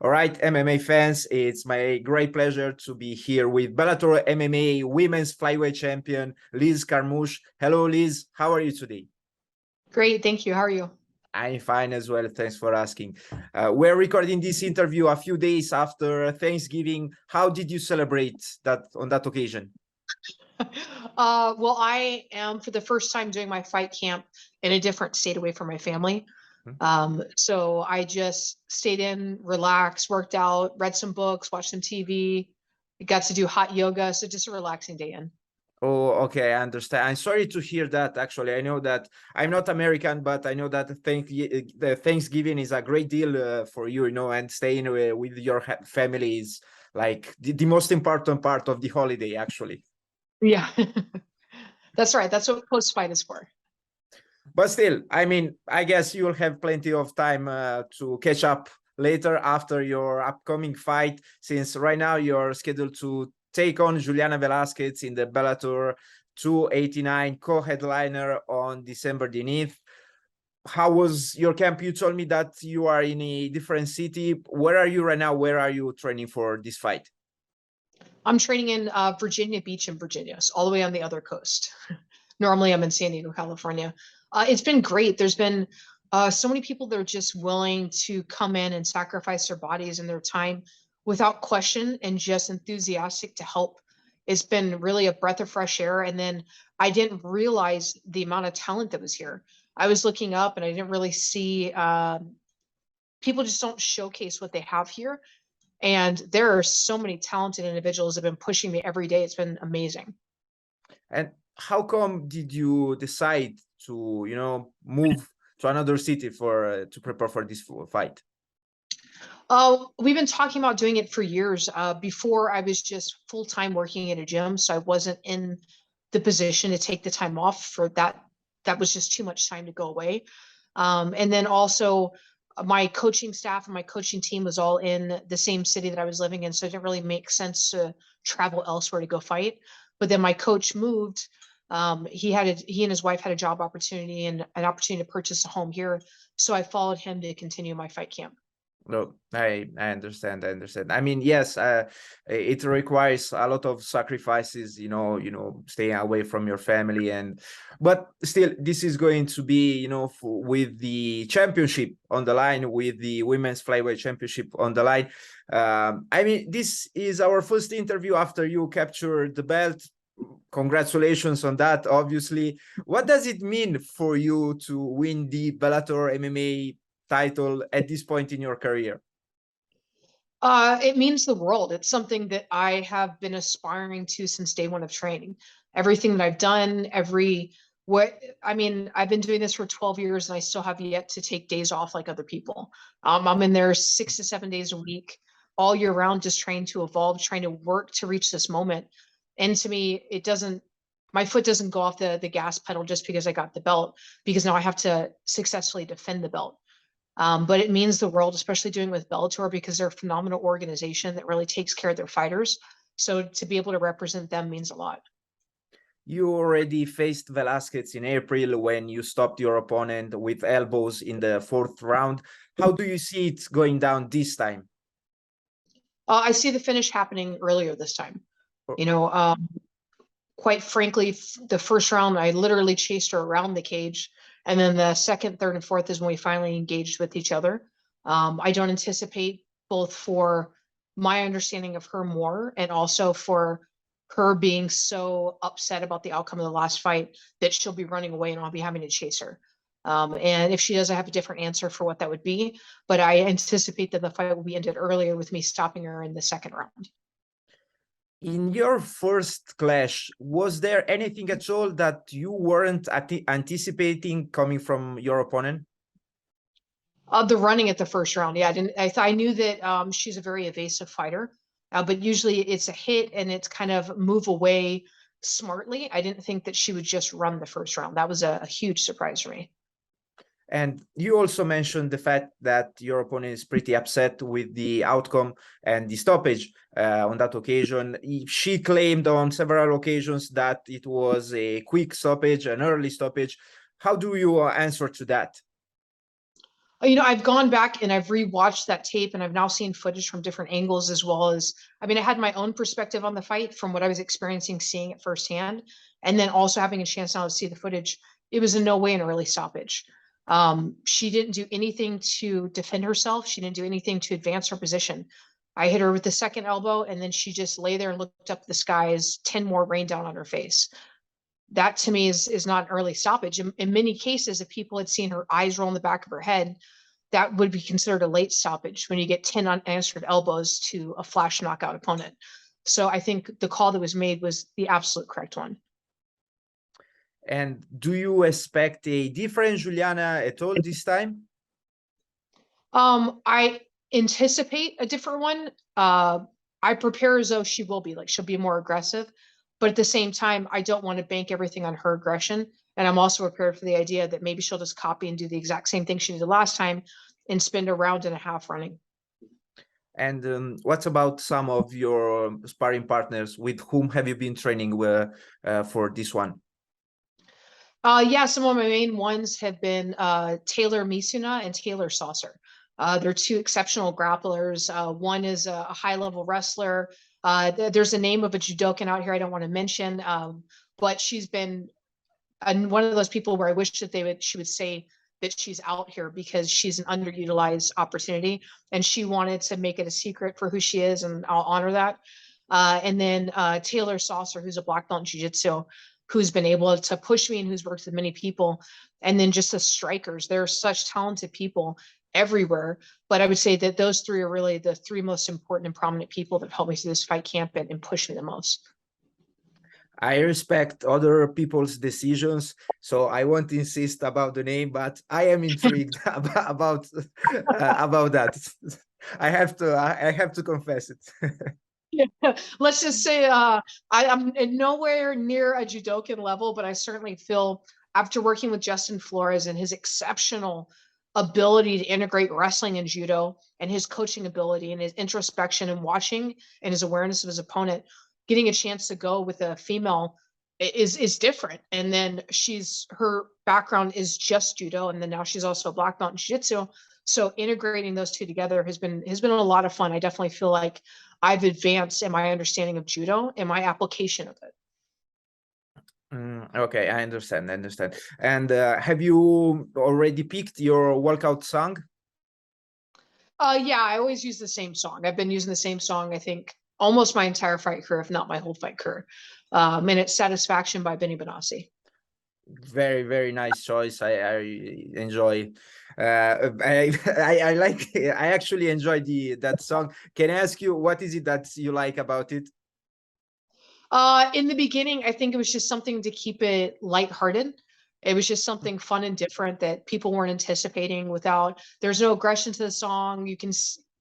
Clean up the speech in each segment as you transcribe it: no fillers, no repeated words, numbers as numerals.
All right, MMA fans, it's my great pleasure to be here with Bellator MMA women's flyweight champion, Liz Carmouche. Hello, Liz. How are you today? Great, thank you. How are you? I'm fine as well. Thanks for asking. We're recording this interview a few days after Thanksgiving. How did you celebrate that on that occasion? Well, I am for the first time doing my fight camp in a different state away from my family. So I just stayed in, relaxed, worked out, read some books, watched some TV, got to do hot yoga. So just a relaxing day in. Oh, okay, I understand. I'm sorry to hear that. Actually, I know that I'm not American, but I know that the Thanksgiving is a great deal for you, and staying with your family is like the most important part of the holiday, actually. Yeah, that's right. That's what post-fight is for. But still, I mean, I guess you'll have plenty of time to catch up later after your upcoming fight, since right now you're scheduled to take on Juliana Velasquez in the Bellator 289 co-headliner on December the 9th. How was your camp? You told me that you are in a different city. Where are you right now? Where are you training for this fight? I'm training in Virginia Beach in Virginia, so all the way on the other coast. Normally I'm in San Diego, California. It's been great. There's been so many people that are just willing to come in and sacrifice their bodies and their time without question and just enthusiastic to help. It's been really a breath of fresh air. And then I didn't realize the amount of talent that was here. I was looking up and I didn't really see people just don't showcase what they have here. And there are so many talented individuals that have been pushing me every day. It's been amazing. And how come did you decide to, move to another city for to prepare for this fight? We've been talking about doing it for years. Before I was just full-time working in a gym, so I wasn't in the position to take the time off for that. That was just too much time to go away. And then also my coaching staff and my coaching team was all in the same city that I was living in, so it didn't really make sense to travel elsewhere to go fight. But then my coach moved. He and his wife had a job opportunity and an opportunity to purchase a home here, so I followed him to continue my fight camp. No, I understand. I understand. I mean, yes, it requires a lot of sacrifices, staying away from your family, but still, this is going to be, with the championship on the line, with the women's flyweight championship on the line. I mean, this is our first interview after you captured the belt. Congratulations on that, obviously. What does it mean for you to win the Bellator MMA title at this point in your career? It means the world. It's something that I have been aspiring to since day one of training. Everything that I've done, I've been doing this for 12 years and I still have yet to take days off like other people. I'm in there 6 to 7 days a week, all year round, just trying to evolve, trying to work to reach this moment. And to me, my foot doesn't go off the gas pedal just because I got the belt, because now I have to successfully defend the belt. But it means the world, especially doing with Bellator, because they're a phenomenal organization that really takes care of their fighters. So to be able to represent them means a lot. You already faced Velazquez in April when you stopped your opponent with elbows in the 4th round. How do you see it going down this time? I see the finish happening earlier this time. Quite frankly, the first round, I literally chased her around the cage. And then the second, third, and fourth is when we finally engaged with each other. I don't anticipate, both for my understanding of her more and also for her being so upset about the outcome of the last fight, that she'll be running away and I'll be having to chase her. And if she does, I have a different answer for what that would be. But I anticipate that the fight will be ended earlier with me stopping her in the second round. In your first clash, was there anything at all that you weren't anticipating coming from your opponent? The running at the first round, yeah, I knew that she's a very evasive fighter, but usually it's a hit and it's kind of move away smartly. I didn't think that she would just run the first round. That was a huge surprise for me. And you also mentioned the fact that your opponent is pretty upset with the outcome and the stoppage on that occasion. She claimed on several occasions that it was a quick stoppage, an early stoppage. How do you answer to that? You know, I've gone back and I've rewatched that tape, and I've now seen footage from different angles, as well as, I mean, I had my own perspective on the fight from what I was experiencing, seeing it firsthand, and then also having a chance now to see the footage. It was in no way an early stoppage. She didn't do anything to defend herself. She didn't do anything to advance her position. I hit her with the second elbow, and then she just lay there and looked up at the sky as 10 more rained down on her face. That to me is not an early stoppage. In many cases, if people had seen her eyes roll in the back of her head, that would be considered a late stoppage when you get 10 unanswered elbows to a flash knockout opponent. So I think the call that was made was the absolute correct one. And do you expect a different Juliana at all this time? I anticipate a different one. I prepare as though she will be, like, she'll be more aggressive, but at the same time, I don't want to bank everything on her aggression. And I'm also prepared for the idea that maybe she'll just copy and do the exact same thing she did last time and spend a round and a half running. And what about some of your sparring partners? With whom have you been training for this one? Yeah, some of my main ones have been Taylor Misuna and Taylor Saucer. They're two exceptional grapplers. One is a high-level wrestler. There's a name of a judokan out here I don't want to mention, but she's been one of those people where I wish that she would say that she's out here, because she's an underutilized opportunity, and she wanted to make it a secret for who she is, and I'll honor that. And then Taylor Saucer, who's a black belt in jiu-jitsu, who's been able to push me and who's worked with many people. And then just the strikers, there are such talented people everywhere. But I would say that those three are really the three most important and prominent people that helped me through this fight camp and push me the most. I respect other people's decisions, so I won't insist about the name, but I am intrigued about that. I have to confess it. Yeah. Let's just say I'm nowhere near a judokan level, but I certainly feel, after working with Justin Flores and his exceptional ability to integrate wrestling and judo, and his coaching ability and his introspection and watching and his awareness of his opponent, getting a chance to go with a female is different. And then her background is just judo, and then now she's also a black belt in jiu-jitsu. So integrating those two together has been a lot of fun. I definitely feel like I've advanced in my understanding of judo and my application of it. Okay, I understand. And have you already picked your walkout song? Yeah, I always use the same song. I've been using the same song, I think, almost my entire fight career, if not my whole fight career. And it's Satisfaction by Benassi. Very, very nice choice. I enjoy. I like. I actually enjoy that song. Can I ask you, what is it that you like about it? In the beginning, I think it was just something to keep it lighthearted. It was just something fun and different that people weren't anticipating. There's no aggression to the song. You can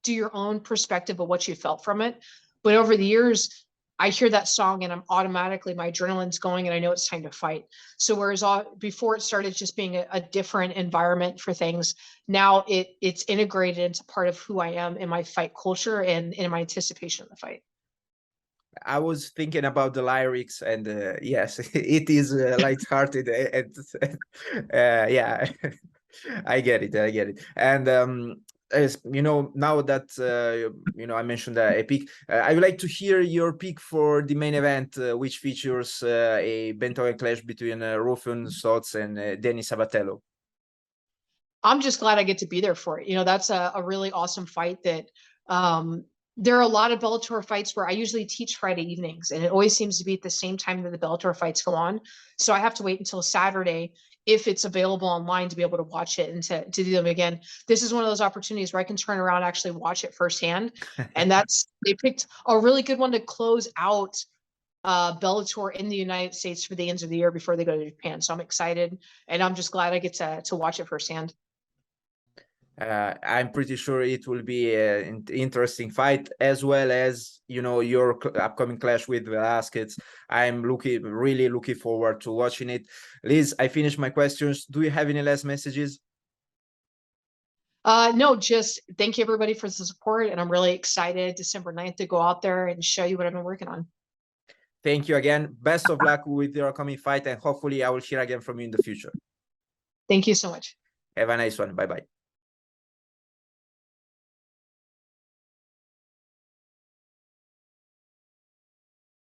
do your own perspective of what you felt from it. But over the years, I hear that song and my adrenaline's going, and I know it's time to fight. So whereas before it started just being a different environment for things, now it's integrated into part of who I am in my fight culture and in my anticipation of the fight. I was thinking about the lyrics, and yes, it is lighthearted, and yeah, I get it. And as you know, now that I mentioned a pick, I would like to hear your pick for the main event, which features a bantamweight clash between Raufeon, Stots, and Dennis Sabatello. I'm just glad I get to be there for it. That's a really awesome fight that there are a lot of Bellator fights where I usually teach Friday evenings, and it always seems to be at the same time that the Bellator fights go on. So I have to wait until Saturday, if it's available online, to be able to watch it and to do them again. This is one of those opportunities where I can turn around and actually watch it firsthand. And they picked a really good one to close out Bellator in the United States for the end of the year before they go to Japan. So I'm excited, and I'm just glad I get to watch it firsthand. I'm pretty sure it will be an interesting fight, as well as your upcoming clash with Velazquez. I'm really looking forward to watching it. Liz, I finished my questions. Do you have any last messages? No, just thank you everybody for the support, and I'm really excited December 9th to go out there and show you what I've been working on. Thank you again. Best of luck with your upcoming fight, and hopefully I will hear again from you in the future. Thank you so much. Have a nice one. Bye-bye.